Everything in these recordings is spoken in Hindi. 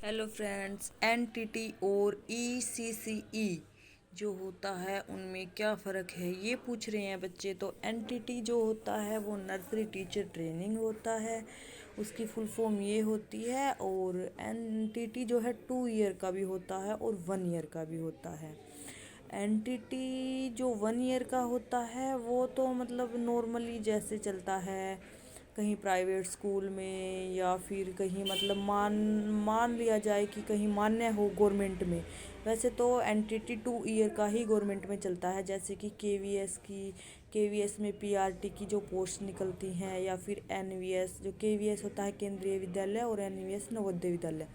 हेलो फ्रेंड्स, एनटीटी और ईसीसीई जो होता है उनमें क्या फ़र्क है ये पूछ रहे हैं बच्चे। तो एनटीटी जो होता है वो नर्सरी टीचर ट्रेनिंग होता है, उसकी फुल फॉर्म ये होती है। और एनटीटी जो है 2 ईयर का भी होता है और 1 ईयर का भी होता है। एनटीटी जो 1 ईयर का होता है वो तो मतलब नॉर्मली जैसे चलता है कहीं प्राइवेट स्कूल में या फिर कहीं मतलब मान मान लिया जाए कि कहीं मान्य हो गवर्नमेंट में। वैसे तो एनटीटी 2 ईयर का ही गवर्नमेंट में चलता है, जैसे कि केवीएस में पीआरटी की जो पोस्ट निकलती हैं, या फिर एनवीएस जो केवीएस होता है केंद्रीय विद्यालय और एनवीएस नवोदय विद्यालय।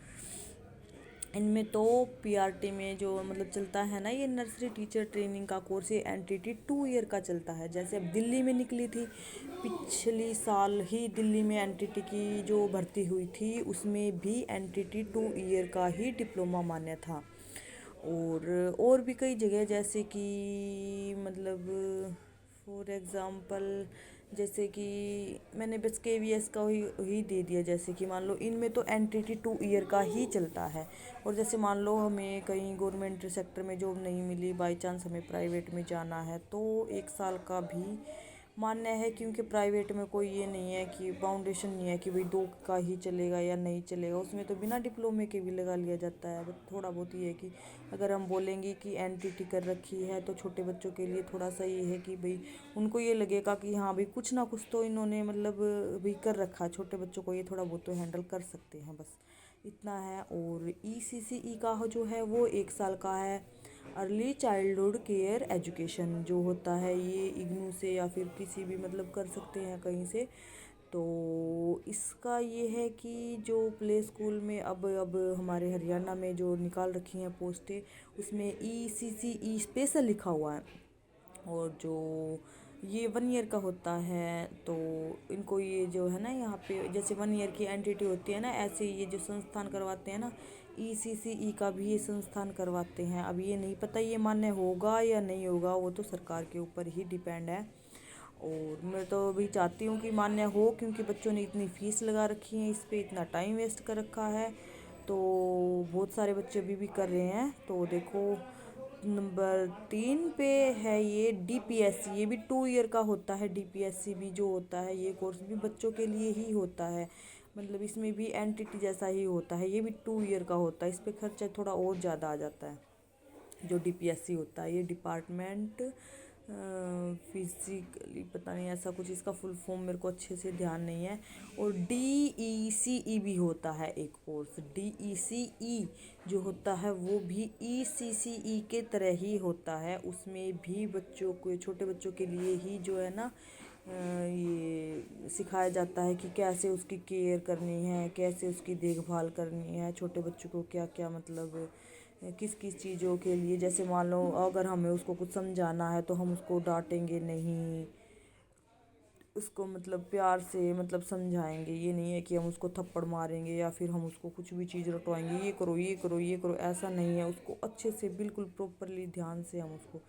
इनमें तो पीआरटी में जो मतलब चलता है ना ये नर्सरी टीचर ट्रेनिंग का कोर्स, ये एनटीटी 2 ईयर का चलता है। जैसे अब दिल्ली में निकली थी पिछली साल ही, दिल्ली में एनटीटी की जो भर्ती हुई थी उसमें भी एनटीटी 2 ईयर का ही डिप्लोमा मान्य था। और भी कई जगह जैसे कि मतलब फॉर एग्ज़ाम्पल जैसे कि मैंने बस केवीएस का ही दे दिया। जैसे कि मान लो इनमें तो एनटीटी 2 ईयर का ही चलता है। और जैसे मान लो हमें कहीं गवर्नमेंट सेक्टर में जॉब नहीं मिली, बाई चांस हमें प्राइवेट में जाना है, तो 1 साल का भी मान्य है। क्योंकि प्राइवेट में कोई ये नहीं है कि बाउंडेशन नहीं है कि भाई 2 का ही चलेगा या नहीं चलेगा, उसमें तो बिना डिप्लोमे के भी लगा लिया जाता है। बट थोड़ा बहुत ये है कि अगर हम बोलेंगे कि एनटीटी कर रखी है तो छोटे बच्चों के लिए थोड़ा सा ये है कि भाई उनको ये लगेगा कि हाँ भाई कुछ ना कुछ तो इन्होंने मतलब भी कर रखा है। छोटे बच्चों को ये थोड़ा बहुत तो हैंडल कर सकते हैं, बस इतना है। और ईसीसीई का जो है वो 1 साल का है। अर्ली चाइल्डहुड केयर एजुकेशन जो होता है ये इग्नू से या फिर किसी भी मतलब कर सकते हैं कहीं से। तो इसका ये है कि जो प्ले स्कूल में अब हमारे हरियाणा में जो निकाल रखी हैं पोस्टें, उसमें ईसीसीई स्पेशल लिखा हुआ है। और जो ये 1 ईयर का होता है तो इनको ये जो है ना यहाँ पे जैसे 1 ईयर की एंटिटी होती है ना, ऐसे ये जो संस्थान करवाते हैं ना, ईसीसीई का भी ये संस्थान करवाते हैं। अब ये नहीं पता ये मान्य होगा या नहीं होगा, वो तो सरकार के ऊपर ही डिपेंड है। और मैं तो भी चाहती हूँ कि मान्य हो, क्योंकि बच्चों ने इतनी फीस लगा रखी है, इस पर इतना टाइम वेस्ट कर रखा है। तो बहुत सारे बच्चे अभी भी कर रहे हैं। तो देखो नंबर 3 पे है ये डीपीएससी, ये भी 2 ईयर का होता है। डीपीएससी भी जो होता है ये कोर्स भी बच्चों के लिए ही होता है, मतलब इसमें भी एनटीटी जैसा ही होता है, ये भी 2 ईयर का होता है। इस पर खर्चा थोड़ा और ज़्यादा आ जाता है। जो डीपीएससी होता है ये डिपार्टमेंट फिजिकली पता नहीं ऐसा कुछ इसका फुल फॉर्म मेरे को अच्छे से ध्यान नहीं है। और डीईसीई भी होता है एक कोर्स, डीईसीई जो होता है वो भी ईसीसीई के तरह ही होता है। उसमें भी बच्चों को, छोटे बच्चों के लिए ही जो है ना ये सिखाया जाता है कि कैसे उसकी केयर करनी है, कैसे उसकी देखभाल करनी है, छोटे बच्चों को क्या क्या मतलब किस किस चीज़ों के लिए। जैसे मान लो अगर हमें उसको कुछ समझाना है तो हम उसको डांटेंगे नहीं, उसको मतलब प्यार से मतलब समझाएंगे। ये नहीं है कि हम उसको थप्पड़ मारेंगे या फिर हम उसको कुछ भी चीज़ रटवाएंगे, ये करो ये करो ये करो, ऐसा नहीं है। उसको अच्छे से बिल्कुल प्रॉपरली ध्यान से हम उसको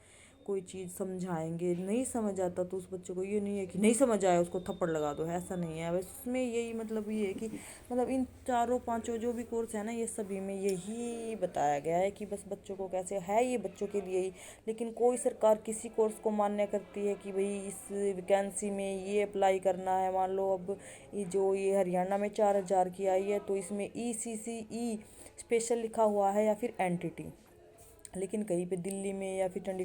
कोई चीज़ समझाएंगे। नहीं समझ आता तो उस बच्चे को ये नहीं है कि नहीं समझ आया उसको थप्पड़ लगा दो, ऐसा नहीं है। बस उसमें यही मतलब ये है कि मतलब इन चारों पांचों जो भी कोर्स है ना, ये सभी में यही बताया गया है कि बस बच्चों को कैसे है, ये बच्चों के लिए ही। लेकिन कोई सरकार किसी कोर्स को मान्य करती है कि भाई इस वैकेंसी में ये अप्लाई करना है। मान लो अब ये हरियाणा में 4,000 की आई है, तो इसमें ईसीसीई स्पेशल लिखा हुआ है या फिर एनटीटी। लेकिन कहीं पे दिल्ली में या फिर चंडीगढ़